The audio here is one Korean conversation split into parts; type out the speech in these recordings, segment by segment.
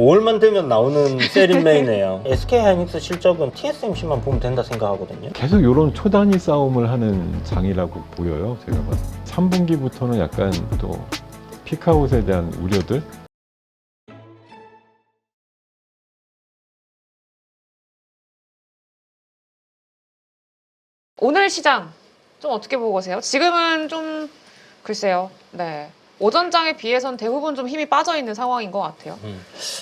5월만 되면 나오는 세린메이네요. SK 하이닉스 실적은 TSMC만 보면 된다 생각하거든요. 계속 이런 초단위 싸움을 하는 장이라고 보여요. 제가 봤을 때 3분기부터는 약간 또 피크아웃에 대한 우려들. 오늘 시장 좀 어떻게 보고 계세요? 지금은 좀 글쎄요. 네. 오전장에 비해선 대부분 좀 힘이 빠져 있는 상황인 것 같아요.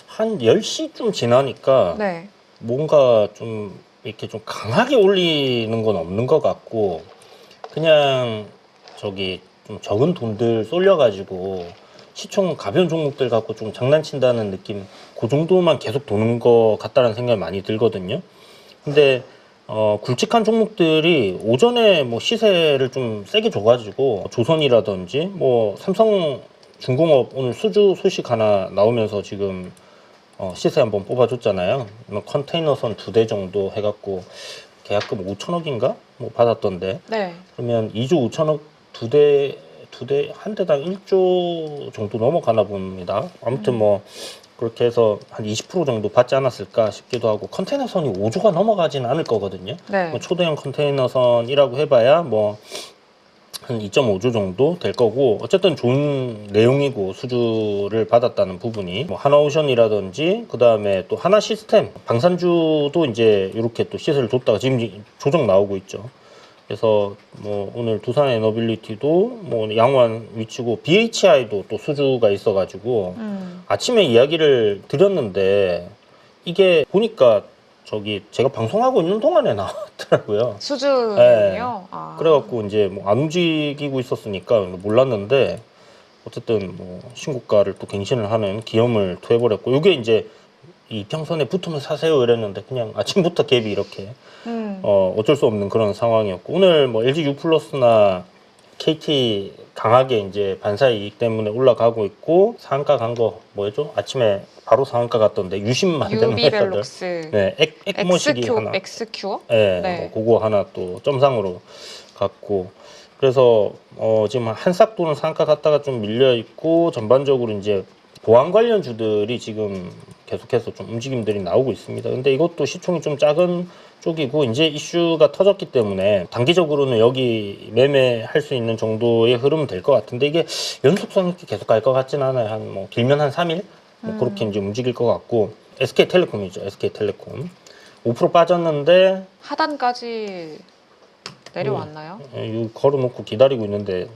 한 10시쯤 지나니까 네. 뭔가 좀 이렇게 좀 강하게 올리는 건 없는 것 같고 그냥 저기 좀 적은 돈들 쏠려가지고 시총 가벼운 종목들 갖고 좀 장난친다는 느낌, 그 정도만 계속 도는 것 같다는 생각이 많이 들거든요. 근데 굵직한 종목들이 오전에 뭐 시세를 좀 세게 줘가지고 조선이라든지 뭐 삼성중공업 오늘 수주 소식 하나 나오면서 지금 시세 한번 뽑아줬잖아요. 컨테이너선 2대 정도 해갖고 계약금 5천억인가 뭐 받았던데. 네. 그러면 2조 5천억 두 대 한 대당 1조 정도 넘어가나 봅니다. 아무튼 뭐 그렇게 해서 한 20% 정도 받지 않았을까 싶기도 하고, 컨테이너선이 5조가 넘어가지는 않을 거거든요. 네. 뭐 초대형 컨테이너선이라고 해봐야 뭐 한 2.5조 정도 될 거고, 어쨌든 좋은 내용이고 수주를 받았다는 부분이 뭐 하나오션이라든지 그 다음에 또 하나시스템, 방산주도 이제 이렇게 또 시세를 줬다가 지금 조정 나오고 있죠. 그래서 뭐 오늘 두산 에너빌리티도 뭐 양호한 위치고, BHI도 또 수주가 있어가지고 아침에 이야기를 드렸는데 이게 보니까 저기 제가 방송하고 있는 동안에 나왔더라고요. 수준이요? 네. 아. 그래갖고 이제 뭐 안 움직이고 있었으니까 몰랐는데 어쨌든 뭐 신고가를 또 갱신을 하는 기염을 토해버렸고, 이게 이제 이 평선에 붙으면 사세요 이랬는데 그냥 아침부터 갭이 이렇게 어쩔 수 없는 그런 상황이었고, 오늘 뭐 LG U+나 KT 강하게 이제 반사이익 때문에 올라가고 있고, 상한가 간 거 뭐였죠? 아침에 바로 상한가 갔던데 유심만 되는 회사들. 유비벨록스. 네, 액모시기 하나. 엑스큐어? 네, 네. 뭐 그거 하나 또 점상으로 갔고, 그래서 지금 한 싹 도는 상한가 갔다가 좀 밀려 있고, 전반적으로 이제 보안 관련주들이 지금 계속해서 좀 움직임들이 나오고 있습니다. 근데 이것도 시총이 좀 작은 쪽이고 이제 이슈가 터졌기 때문에 단기적으로는 여기 매매할 수 있는 정도의 흐름은 될 것 같은데, 이게 연속성 있게 계속 갈 것 같지는 않아요. 한 뭐 길면 한 3일 뭐 그렇게 이제 움직일 것 같고, SK텔레콤이죠. SK텔레콤 5% 빠졌는데 하단까지 내려왔나요? 이거 걸어놓고 기다리고 있는데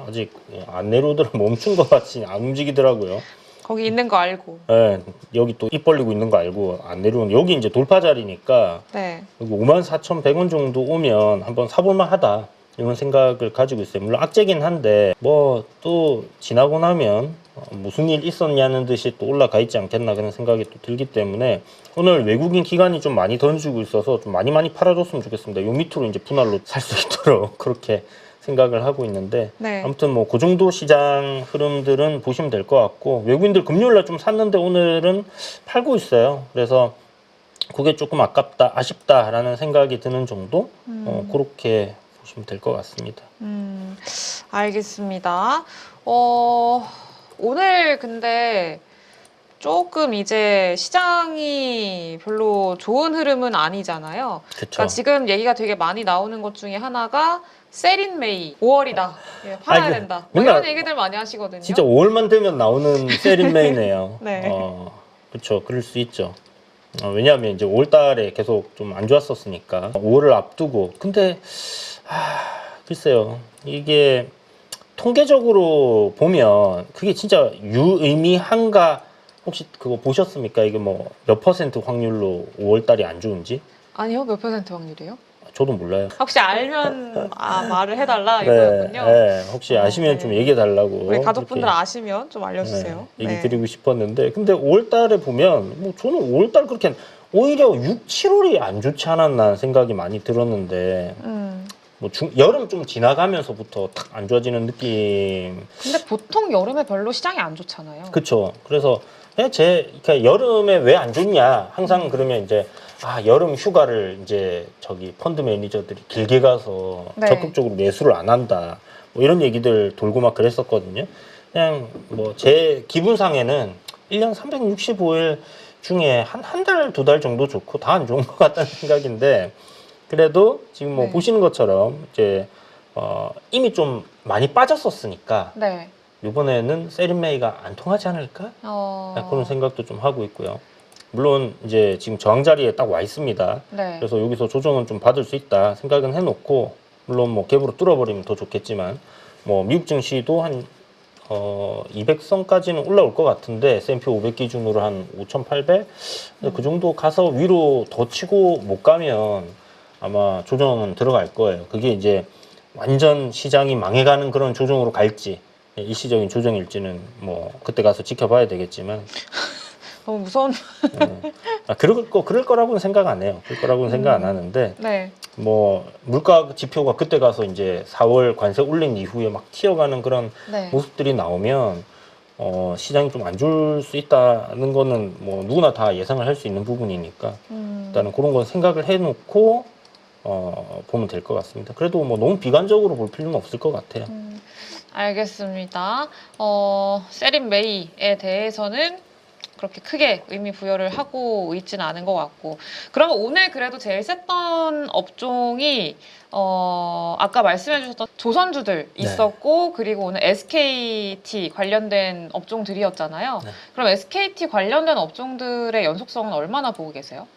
아직 안 내려오더라. 멈춘 것 같이 안 움직이더라고요. 거기 있는 거 알고. 네, 여기 또 입 벌리고 있는 거 알고 안 내려오는, 여기 이제 돌파 자리니까 네. 여기 54,100원 정도 오면 한번 사볼만 하다 이런 생각을 가지고 있어요. 물론 악재긴 한데 뭐 또 지나고 나면 무슨 일 있었냐는 듯이 또 올라가 있지 않겠나 그런 생각이 또 들기 때문에 오늘 외국인 기관이 좀 많이 던지고 있어서 좀 많이 팔아줬으면 좋겠습니다. 요 밑으로 이제 분할로 살 수 있도록 그렇게 생각을 하고 있는데, 네. 아무튼 뭐 그 정도 시장 흐름들은 보시면 될 것 같고, 외국인들 금요일날 좀 샀는데 오늘은 팔고 있어요. 그래서 그게 조금 아쉽다라는 생각이 드는 정도, 그렇게 보시면 될 것 같습니다. 알겠습니다. 오늘 근데 조금 이제 시장이 별로 좋은 흐름은 아니잖아요. 그렇죠. 그러니까 지금 얘기가 되게 많이 나오는 것 중에 하나가 세린메이 5월이다. 예, 팔아야 아이고, 된다. 뭐 맨날 이런 얘기들 많이 하시거든요. 진짜 5월만 되면 나오는 세린메이네요. 네. 그렇죠. 그럴 수 있죠. 왜냐하면 이제 5월달에 계속 좀 안 좋았었으니까 5월을 앞두고. 근데 글쎄요, 이게 통계적으로 보면 그게 진짜 유의미한가? 혹시 그거 보셨습니까? 이게 뭐 몇 퍼센트 확률로 5월달이 안 좋은지? 아니요, 몇 퍼센트 확률이에요? 저도 몰라요. 혹시 알면 말을 해달라 네, 이거였군요. 네, 혹시 아시면 네. 좀 얘기해달라고. 우리 가족분들 그렇게, 아시면 좀 알려주세요. 얘기 드리고 싶었는데, 근데 5월달에 보면 뭐 저는 5월달 그렇게 오히려 6, 7월이 안 좋지 않았나 생각이 많이 들었는데, 뭐 여름 좀 지나가면서부터 탁 안 좋아지는 느낌. 근데 보통 여름에 별로 시장이 안 좋잖아요. 그쵸. 그래서 그러니까 여름에 왜 안 좋냐 항상 그러면 이제 여름 휴가를 이제 저기 펀드 매니저들이 길게 가서 네. 적극적으로 매수를 안 한다 뭐 이런 얘기들 돌고 막 그랬었거든요. 그냥 뭐 제 기분상에는 1년 365일 중에 한 달, 2달 정도 좋고 다 안 좋은 것 같다는 생각인데 그래도 지금 뭐 네. 보시는 것처럼 이제 이미 좀 많이 빠졌었으니까 네. 이번에는 세린메이가 안 통하지 않을까? 그런 생각도 좀 하고 있고요. 물론 이제 지금 저항 자리에 딱 와 있습니다. 네. 그래서 여기서 조정은 좀 받을 수 있다 생각은 해놓고 물론 뭐 갭으로 뚫어버리면 더 좋겠지만 뭐 미국 증시도 한 200선까지는 올라올 것 같은데 S&P 500 기준으로 한 5,800? 그 정도 가서 위로 더 치고 못 가면 아마 조정은 들어갈 거예요. 그게 이제 완전 시장이 망해가는 그런 조정으로 갈지 일시적인 조정일지는 뭐 그때 가서 지켜봐야 되겠지만 너무 무서운. 그럴 거라고는 생각 안 해요. 그럴 거라고는 생각 안 하는데 네. 뭐 물가 지표가 그때 가서 이제 4월 관세 올린 이후에 막 튀어가는 그런 네. 모습들이 나오면 시장이 좀 안 좋을 수 있다는 거는 뭐 누구나 다 예상을 할 수 있는 부분이니까 일단은 그런 건 생각을 해놓고 보면 될 것 같습니다. 그래도 뭐 너무 비관적으로 볼 필요는 없을 것 같아요. 알겠습니다. 세린 메이에 대해서는 그렇게 크게 의미 부여를 하고 있지는 않은 것 같고 그러면 오늘 그래도 제일 셌던 업종이 아까 말씀해 주셨던 조선주들 있었고 그리고 오늘 SKT 관련된 업종들이었잖아요. 네. 그럼 SKT 관련된 업종들의 연속성은 얼마나 보고 계세요?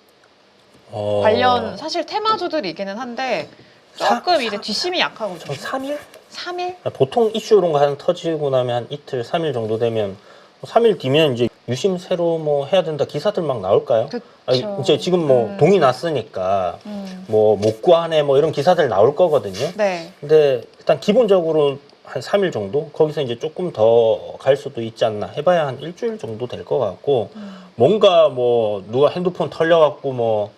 어, 관련 사실 테마주들이기는 한데 조금 이제 뒷심이 약하거든요. 3일? 3일? 보통 이슈 이런 거 하나 터지고 나면 한 이틀, 3일 정도 되면 3일 뒤면 이제 유심 새로 뭐 해야 된다 기사들 막 나올까요? 그쵸. 이제 지금 뭐 동이 났으니까 뭐 못 구하네 뭐 이런 기사들 나올 거거든요. 네. 근데 일단 기본적으로 한 3일 정도? 거기서 이제 조금 더 갈 수도 있지 않나 해봐야 한 일주일 정도 될 것 같고 뭔가 뭐 누가 핸드폰 털려갖고 뭐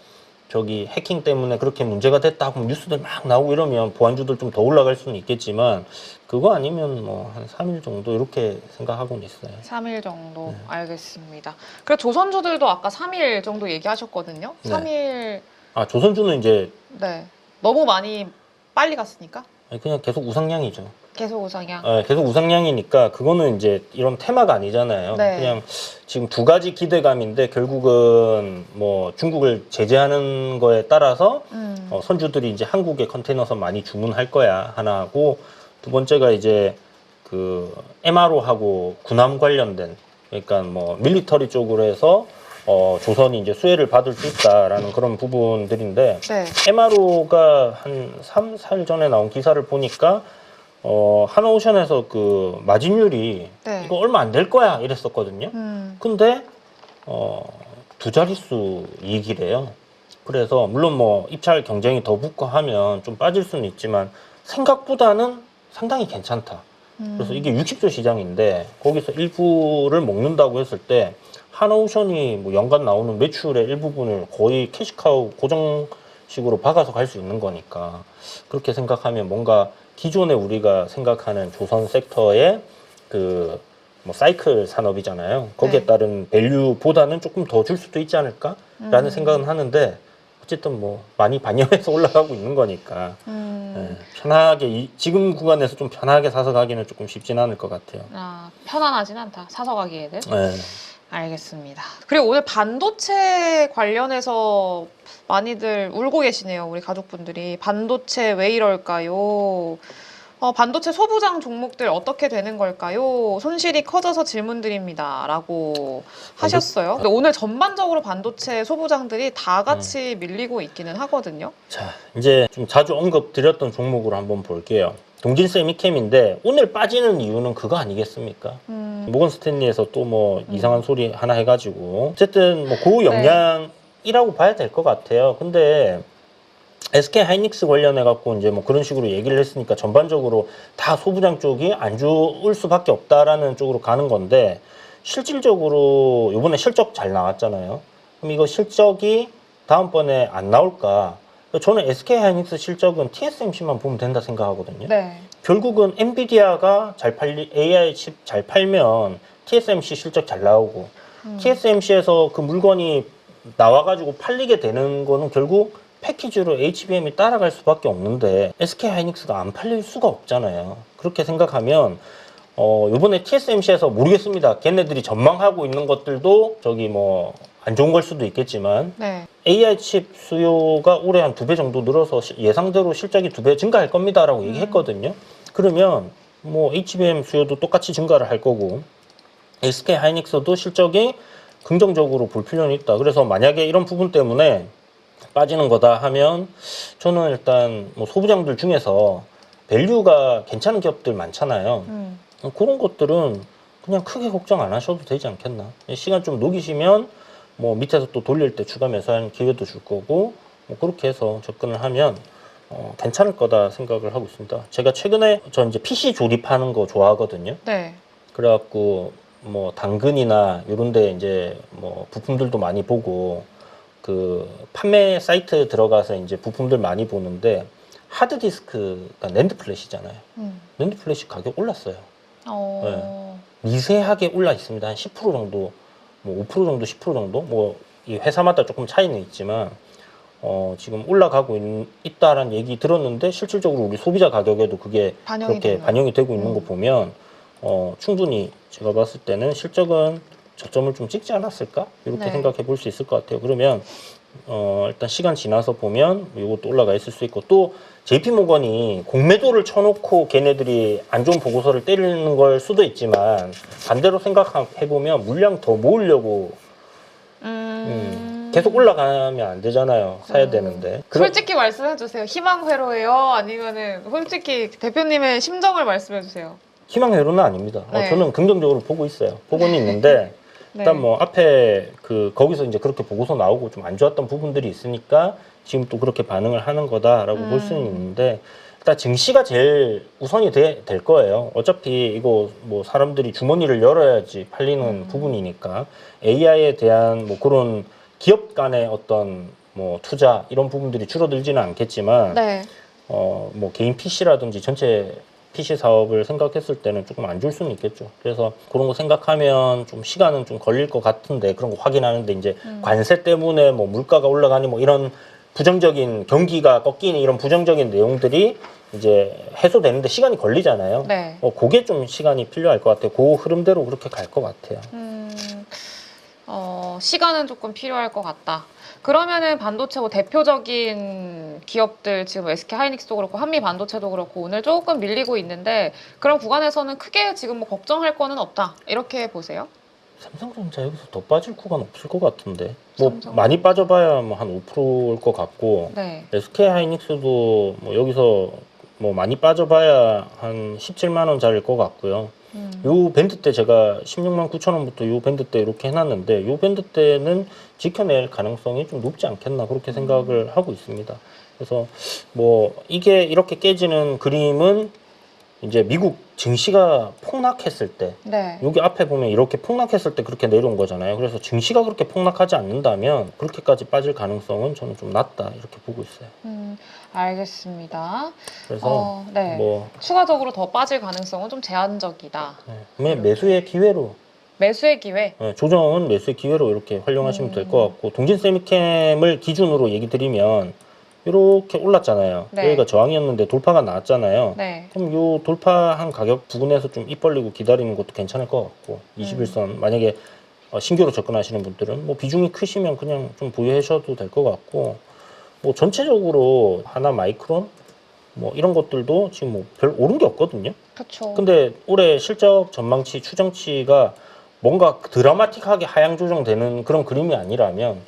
저기 해킹 때문에 그렇게 문제가 됐다 하고 뉴스들 막 나오고 이러면 보안주들 좀 더 올라갈 수는 있겠지만 그거 아니면 뭐 한 3일 정도 이렇게 생각하고는 있어요. 3일 정도. 알겠습니다. 그리고 조선주들도 아까 3일 정도 얘기하셨거든요. 네. 3일. 조선주는 이제 네. 너무 많이 빨리 갔으니까 그냥 계속 우상향이죠. 계속 우상향. 계속 우상향이니까 그거는 이제 이런 테마가 아니잖아요. 네. 그냥 지금 두 가지 기대감인데 결국은 뭐 중국을 제재하는 거에 따라서 선주들이 이제 한국에 컨테이너선 많이 주문할 거야 하나고 두 번째가 이제 그 MRO하고 군함 관련된 그러니까 뭐 밀리터리 쪽으로 해서 조선이 이제 수혜를 받을 수 있다라는 그런 부분들인데 네. MRO가 한 3, 4일 전에 나온 기사를 보니까 하나오션에서 그 마진율이 네. 이거 얼마 안 될 거야 이랬었거든요. 근데 두 자릿수 이익이래요. 그래서 물론 뭐 입찰 경쟁이 더 붙고 하면 좀 빠질 수는 있지만 생각보다는 상당히 괜찮다. 그래서 이게 60조 시장인데 거기서 일부를 먹는다고 했을 때 하나오션이 뭐 연간 나오는 매출의 일부분을 거의 캐시카우 고정식으로 박아서 갈 수 있는 거니까 그렇게 생각하면 뭔가 기존에 우리가 생각하는 조선 섹터의 그 뭐 사이클 산업이잖아요. 거기에 네. 따른 밸류보다는 조금 더 줄 수도 있지 않을까라는 생각은 하는데 어쨌든 뭐 많이 반영해서 올라가고 있는 거니까 편하게 지금 구간에서 좀 편하게 사서 가기는 조금 쉽진 않을 것 같아요. 편안하진 않다. 사서 가기에는. 네. 알겠습니다. 그리고 오늘 반도체 관련해서 많이들 울고 계시네요. 우리 가족분들이. 반도체 왜 이럴까요? 반도체 소부장 종목들 어떻게 되는 걸까요? 손실이 커져서 질문드립니다. 라고 하셨어요. 근데 오늘 전반적으로 반도체 소부장들이 다 같이 밀리고 있기는 하거든요. 자, 이제 좀 자주 언급드렸던 종목으로 한번 볼게요. 동진 세미캠인데 오늘 빠지는 이유는 그거 아니겠습니까? 모건 스탠리에서 또 뭐 이상한 소리 하나 해가지고 어쨌든 뭐 고영향이라고 봐야 될 것 같아요. 근데 SK 하이닉스 관련해 갖고 이제 뭐 그런 식으로 얘기를 했으니까 전반적으로 다 소부장 쪽이 안 좋을 수밖에 없다라는 쪽으로 가는 건데 실질적으로 이번에 실적 잘 나왔잖아요. 그럼 이거 실적이 다음번에 안 나올까? 저는 SK 하이닉스 실적은 TSMC만 보면 된다 생각하거든요. 네. 결국은 엔비디아가 AI 칩 잘 팔면 TSMC 실적 잘 나오고 TSMC에서 그 물건이 나와가지고 팔리게 되는 거는 결국 패키지로 HBM이 따라갈 수밖에 없는데 SK 하이닉스가 안 팔릴 수가 없잖아요. 그렇게 생각하면 요번에 TSMC에서 모르겠습니다. 걔네들이 전망하고 있는 것들도 저기 뭐 안 좋은 걸 수도 있겠지만 네. AI 칩 수요가 올해 한 2배 정도 늘어서 예상대로 실적이 2배 증가할 겁니다라고 얘기했거든요. 그러면 뭐 HBM 수요도 똑같이 증가를 할 거고 SK 하이닉스도 실적이 긍정적으로 볼 필요는 있다. 그래서 만약에 이런 부분 때문에 빠지는 거다 하면 저는 일단 뭐 소부장들 중에서 밸류가 괜찮은 기업들 많잖아요. 그런 것들은 그냥 크게 걱정 안 하셔도 되지 않겠나. 시간 좀 녹이시면 뭐 밑에서 또 돌릴 때 추가 매수하는 기회도 줄 거고 뭐 그렇게 해서 접근을 하면 괜찮을 거다 생각을 하고 있습니다. 제가 최근에 저 이제 PC 조립하는 거 좋아하거든요. 네. 그래갖고 뭐 당근이나 이런데 이제 뭐 부품들도 많이 보고 그 판매 사이트 들어가서 이제 부품들 많이 보는데 하드디스크가 낸드 플래시잖아요. 낸드 플래시 가격 올랐어요. 미세하게 올라 있습니다. 한 10% 정도, 뭐 5% 정도, 10% 정도. 뭐 이 회사마다 조금 차이는 있지만 지금 올라가고 있다라는 얘기 들었는데 실질적으로 우리 소비자 가격에도 그게 그렇게 반영이 되고 있는 거 보면 충분히 제가 봤을 때는 실적은 저점을 좀 찍지 않았을까? 이렇게 네. 생각해 볼 수 있을 것 같아요. 그러면 일단 시간 지나서 보면 이것도 올라가 있을 수 있고 또 JP모건이 공매도를 쳐놓고 걔네들이 안 좋은 보고서를 때리는 걸 수도 있지만 반대로 생각해 보면 물량 더 모으려고 계속 올라가면 안 되잖아요. 사야 되는데. 솔직히 말씀해 주세요. 희망 회로예요? 아니면은 솔직히 대표님의 심정을 말씀해 주세요. 희망 회로는 아닙니다. 네. 저는 긍정적으로 보고 있어요. 보고는 있는데 네. 일단 뭐 앞에 거기서 이제 그렇게 보고서 나오고 좀 안 좋았던 부분들이 있으니까 지금 또 그렇게 반응을 하는 거다라고 볼 수는 있는데 일단 증시가 제일 우선이 될 거예요. 어차피 이거 뭐 사람들이 주머니를 열어야지 팔리는 부분이니까 AI에 대한 뭐 그런 기업 간의 어떤 뭐 투자 이런 부분들이 줄어들지는 않겠지만 네. 뭐 개인 PC라든지 전체 PC 사업을 생각했을 때는 조금 안 줄 수는 있겠죠. 그래서 그런 거 생각하면 좀 시간은 좀 걸릴 것 같은데 그런 거 확인하는데 이제 관세 때문에 뭐 물가가 올라가니 뭐 이런 부정적인 경기가 꺾이는 이런 부정적인 내용들이 이제 해소되는데 시간이 걸리잖아요. 네. 그게 좀 시간이 필요할 것 같아요. 그 흐름대로 그렇게 갈 것 같아요. 시간은 조금 필요할 것 같다. 그러면은 반도체 뭐 대표적인 기업들 지금 SK 하이닉스도 그렇고 한미 반도체도 그렇고 오늘 조금 밀리고 있는데 그런 구간에서는 크게 지금 뭐 걱정할 거는 없다 이렇게 보세요? 삼성전자 여기서 더 빠질 구간 없을 것 같은데 뭐 삼성. 많이 빠져봐야 뭐 한 5%일 것 같고 네. SK 하이닉스도 뭐 여기서 뭐 많이 빠져봐야 한 17만 원짜리일 것 같고요. 요 밴드 때 제가 16만 9천 원부터 요 밴드 때 이렇게 해놨는데 요 밴드 때는 지켜낼 가능성이 좀 높지 않겠나 그렇게 생각을 하고 있습니다. 그래서 뭐 이게 이렇게 깨지는 그림은 이제 미국 증시가 폭락했을 때 네. 여기 앞에 보면 이렇게 폭락했을 때 그렇게 내려온 거잖아요. 그래서 증시가 그렇게 폭락하지 않는다면 그렇게까지 빠질 가능성은 저는 좀 낮다 이렇게 보고 있어요. 알겠습니다. 그래서 네. 뭐 추가적으로 더 빠질 가능성은 좀 제한적이다. 매수의 기회로 매수의 기회. 조정은 매수의 기회로 이렇게 활용하시면 될 것 같고 동진 세미캠을 기준으로 얘기 드리면 이렇게 올랐잖아요. 네. 여기가 저항이었는데 돌파가 나왔잖아요. 네. 그럼 요 돌파한 가격 부분에서 좀 입 벌리고 기다리는 것도 괜찮을 것 같고 21선 만약에 신규로 접근하시는 분들은 뭐 비중이 크시면 그냥 좀 보유하셔도 될 것 같고 뭐 전체적으로 하나 마이크론 뭐 이런 것들도 지금 뭐 별 오른 게 없거든요. 그렇죠. 근데 올해 실적 전망치 추정치가 뭔가 드라마틱하게 하향 조정되는 그런 그림이 아니라면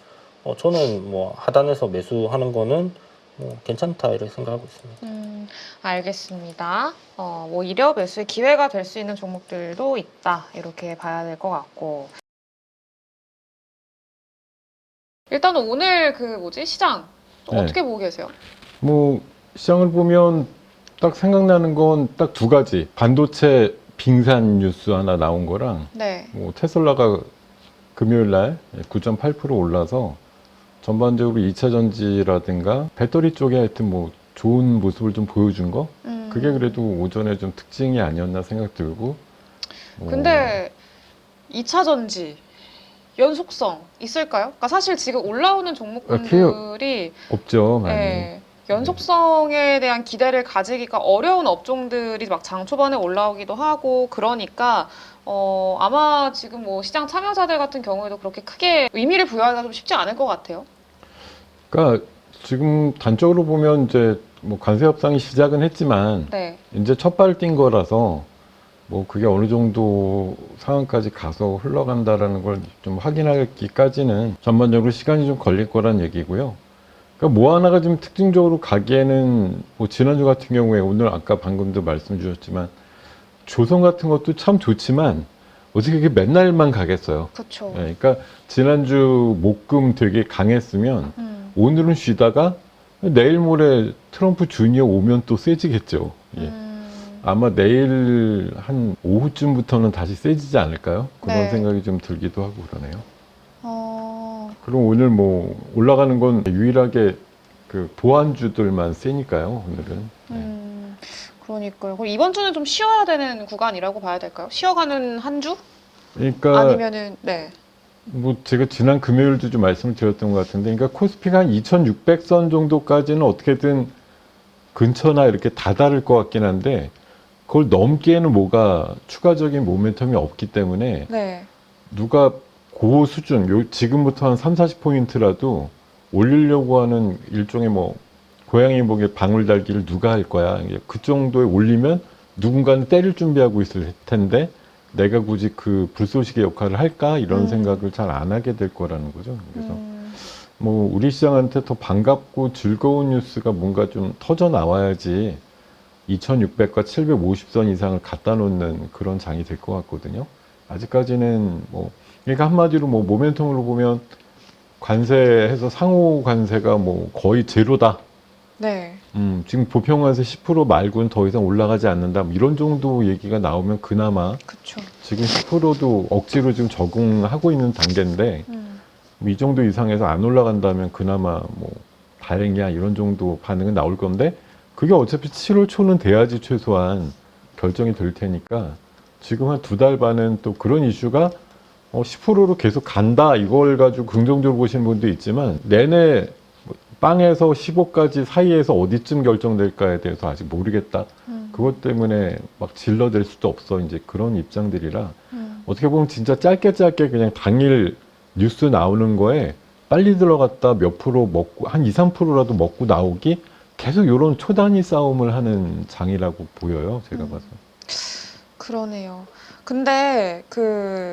저는 뭐 하단에서 매수하는 거는 뭐 괜찮다 이렇게 생각하고 있습니다. 알겠습니다. 오히려 매수의 기회가 될 수 있는 종목들도 있다 이렇게 봐야 될 것 같고 일단 오늘 시장 또 네. 어떻게 보고 계세요? 뭐 시장을 보면 딱 생각나는 건 딱 두 가지. 반도체 빙산 뉴스 하나 나온 거랑 네. 뭐 테슬라가 금요일 날 9.8% 올라서 전반적으로 2차 전지라든가 배터리 쪽에 하여튼 뭐 좋은 모습을 좀 보여준 거? 그게 그래도 오전에 좀 특징이 아니었나 생각 들고. 근데 2차 전지 연속성 있을까요? 그러니까 사실 지금 올라오는 종목군들이 없죠, 많이. 네, 연속성에 대한 기대를 가지기가 어려운 업종들이 막 장 초반에 올라오기도 하고 그러니까 아마 지금 뭐 시장 참여자들 같은 경우에도 그렇게 크게 의미를 부여하기가 좀 쉽지 않을 것 같아요. 그러니까 지금 단적으로 보면 이제 뭐 관세 협상이 시작은 했지만 네. 이제 첫 발 뛴 거라서 뭐 그게 어느 정도 상황까지 가서 흘러간다라는 걸 좀 확인하기까지는 전반적으로 시간이 좀 걸릴 거란 얘기고요. 그러니까 뭐 하나가 좀 특징적으로 가기에는 뭐 지난주 같은 경우에 오늘 아까 방금도 말씀 주셨지만 조선 같은 것도 참 좋지만 어떻게 그게 맨날만 가겠어요. 그렇죠. 예, 그러니까 지난주 목금 되게 강했으면 오늘은 쉬다가 내일 모레 트럼프 주니어 오면 또 세지겠죠. 예. 아마 내일 한 오후쯤부터는 다시 세지지 않을까요? 그런 네. 생각이 좀 들기도 하고 그러네요. 그럼 오늘 뭐 올라가는 건 유일하게 그 보안주들만 세니까요, 오늘은. 그러니까요. 그럼 이번 주는 좀 쉬어야 되는 구간이라고 봐야 될까요? 쉬어가는 한 주? 그러니까 아니면은 네. 뭐 제가 지난 금요일도 좀 말씀을 드렸던 것 같은데, 그러니까 코스피가 한 2,600선 정도까지는 어떻게든 근처나 이렇게 다다를 것 같긴 한데, 그걸 넘기에는 뭐가 추가적인 모멘텀이 없기 때문에 네. 누가 그 수준, 지금부터 한 3, 40포인트라도 올리려고 하는 일종의 뭐 고양이 목에 방울 달기를 누가 할 거야. 그 정도에 올리면 누군가는 때릴 준비하고 있을 텐데 내가 굳이 그 불쏘시개 역할을 할까? 이런 생각을 잘 안 하게 될 거라는 거죠. 그래서 뭐 우리 시장한테 더 반갑고 즐거운 뉴스가 뭔가 좀 터져 나와야지 2600과 750선 이상을 갖다 놓는 그런 장이 될 것 같거든요. 아직까지는 뭐 그러니까 한마디로 뭐 모멘텀으로 보면 관세해서 상호 관세가 뭐 거의 제로다. 네. 지금 보편관세 10% 말고는 더 이상 올라가지 않는다. 뭐 이런 정도 얘기가 나오면 그나마 그렇죠. 지금 10%도 억지로 지금 적응하고 있는 단계인데 뭐이 정도 이상에서 안 올라간다면 그나마 뭐 다행이야 이런 정도 반응은 나올 건데 그게 어차피 7월 초는 돼야지 최소한 결정이 될 테니까 지금 한 2달 반은 또 그런 이슈가 10%로 계속 간다 이걸 가지고 긍정적으로 보시는 분도 있지만 내내 빵에서 15까지 사이에서 어디쯤 결정될까에 대해서 아직 모르겠다. 그것 때문에 막 질러댈 수도 없어. 이제 그런 입장들이라 어떻게 보면 진짜 짧게 그냥 당일 뉴스 나오는 거에 빨리 들어갔다 몇 프로 먹고 한 2, 3%라도 먹고 나오기 계속 이런 초단위 싸움을 하는 장이라고 보여요. 제가 봐서. 그러네요. 근데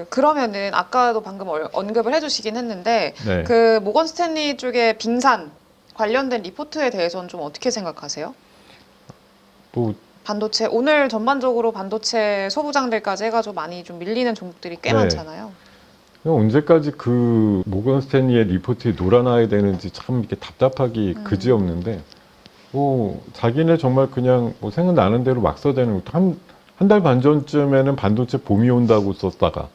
그러면은 아까도 방금 언급을 해주시긴 했는데 네. 그 모건 스탠리 쪽의 빙산 관련된 리포트에 대해서는 좀 어떻게 생각하세요? 뭐 반도체 오늘 전반적으로 반도체 소부장들까지 해가지고 많이 좀 밀리는 종목들이 꽤 네. 많잖아요. 언제까지 그 모건 스탠리의 리포트에 놀아나야 되는지 참 이렇게 답답하기 그지없는데 뭐 자기네 정말 그냥 뭐 생각나는 대로 막 써대는 것도 한 달 반 전쯤에는 반도체 봄이 온다고 썼다가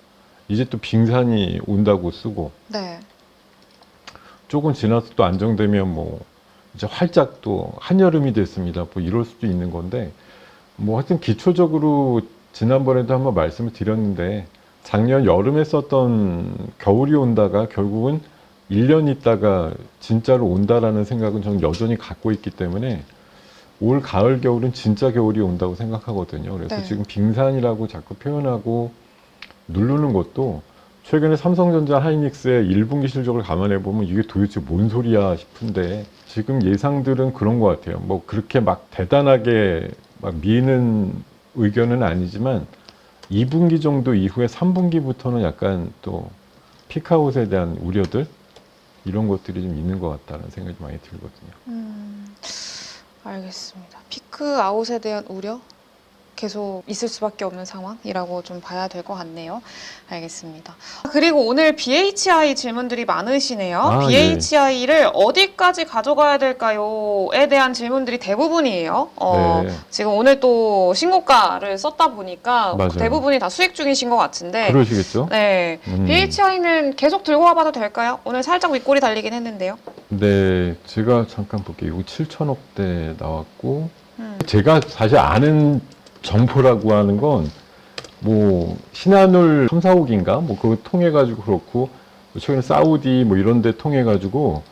이제 또 빙산이 온다고 쓰고 네. 조금 지나서 또 안정되면 뭐 이제 활짝 또 한여름이 됐습니다. 뭐 이럴 수도 있는 건데 뭐 하여튼 기초적으로 지난번에도 한번 말씀을 드렸는데 작년 여름에 썼던 겨울이 온다가 결국은 1년 있다가 진짜로 온다라는 생각은 저는 여전히 갖고 있기 때문에 올 가을 겨울은 진짜 겨울이 온다고 생각하거든요. 그래서 네. 지금 빙산이라고 자꾸 표현하고 누르는 것도 최근에 삼성전자 하이닉스의 1분기 실적을 감안해 보면 이게 도대체 뭔 소리야 싶은데 지금 예상들은 그런 것 같아요. 뭐 그렇게 막 대단하게 막 미는 의견은 아니지만 2분기 정도 이후에 3분기부터는 약간 또 피크아웃에 대한 우려들 이런 것들이 좀 있는 것 같다는 생각이 많이 들거든요. 알겠습니다. 피크아웃에 대한 우려? 계속 있을 수밖에 없는 상황이라고 좀 봐야 될 것 같네요. 알겠습니다. 그리고 오늘 BHI 질문들이 많으시네요. 아, BHI를 어디까지 가져가야 될까요?에 대한 질문들이 대부분이에요. 네. 지금 오늘 또 신고가를 썼다 보니까 맞아요. 대부분이 다 수익 중이신 것 같은데 그러시겠죠? 네, BHI는 계속 들고 와봐도 될까요? 오늘 살짝 윗골이 달리긴 했는데요. 네, 제가 잠깐 볼게요. 이거 7천억대 나왔고 제가 사실 아는 점포라고 하는 건 뭐 신한울 3, 4억인가 뭐 그거 통해 가지고 그렇고 최근에 사우디 뭐 이런 데 통해 가지고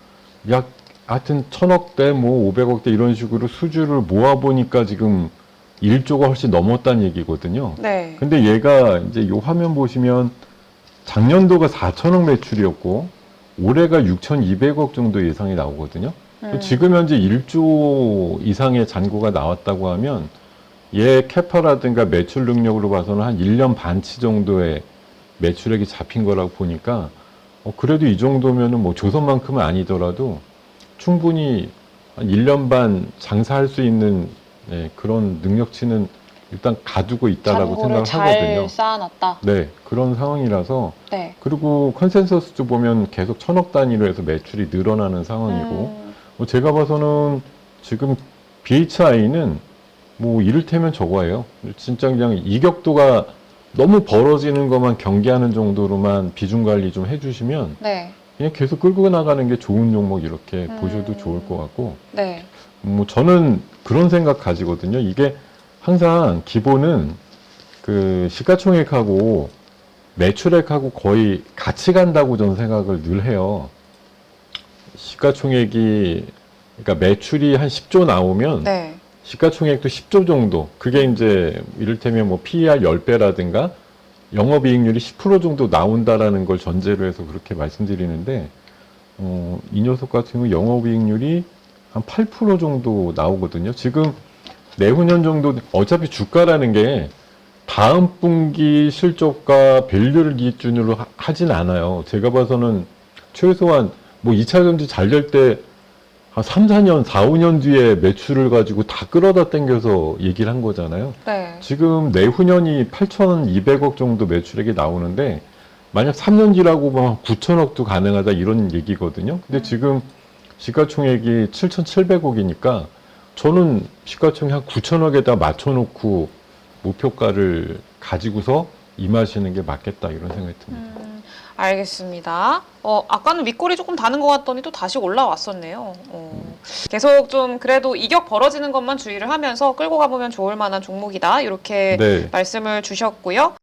약 하여튼 1000억대 뭐 500억대 이런 식으로 수주를 모아보니까 지금 1조가 훨씬 넘었다는 얘기거든요. 네. 근데 얘가 이제 요 화면 보시면 작년도가 4천억 매출이었고 올해가 6,200억 정도 예상이 나오거든요. 지금 현재 1조 이상의 잔고가 나왔다고 하면 얘 캐파라든가 매출 능력으로 봐서는 한 1년 반치 정도의 매출액이 잡힌 거라고 보니까 그래도 이 정도면은 뭐 조선만큼은 아니더라도 충분히 한 1년 반 장사할 수 있는 그런 능력치는 일단 가지고 있다라고 잔고를 생각을 하거든요. 잘 쌓아놨다. 네, 그런 상황이라서 네. 그리고 컨센서스도 보면 계속 1000억 단위로 해서 매출이 늘어나는 상황이고 제가 봐서는 지금 BHI는 뭐 이를테면 저거예요. 진짜 그냥 이격도가 너무 벌어지는 것만 경계하는 정도로만 비중 관리 좀 해주시면 네. 그냥 계속 끌고 나가는 게 좋은 종목 이렇게 보셔도 좋을 것 같고 네. 뭐 저는 그런 생각 가지거든요. 이게 항상 기본은 그 시가총액하고 매출액하고 거의 같이 간다고 저는 생각을 늘 해요. 시가총액이 그러니까 매출이 한 10조 나오면 네. 시가총액도 10조 정도. 그게 이제 이를테면 뭐 PER 10배라든가 영업이익률이 10% 정도 나온다라는 걸 전제로 해서 그렇게 말씀드리는데 이 녀석 같은 경우 영업이익률이 한 8% 정도 나오거든요. 지금 내후년 정도 어차피 주가라는 게 다음 분기 실적과 밸류를 기준으로 하진 않아요. 제가 봐서는 최소한 뭐 2차 전지 잘 될 때 한 3, 4년, 4, 5년 뒤에 매출을 가지고 다 끌어다 당겨서 얘기를 한 거잖아요. 네. 지금 내후년이 8,200억 정도 매출액이 나오는데 만약 3년 뒤라고 보면 9천억도 가능하다 이런 얘기거든요. 근데 지금 시가총액이 7,700억이니까 저는 시가총액 한 9천억에다 맞춰놓고 목표가를 가지고서 임하시는 게 맞겠다 이런 생각이 듭니다. 알겠습니다. 아까는 윗골이 조금 다는 것 같더니 또 다시 올라왔었네요. 계속 좀 그래도 이격 벌어지는 것만 주의를 하면서 끌고 가보면 좋을 만한 종목이다. 이렇게 네. 말씀을 주셨고요.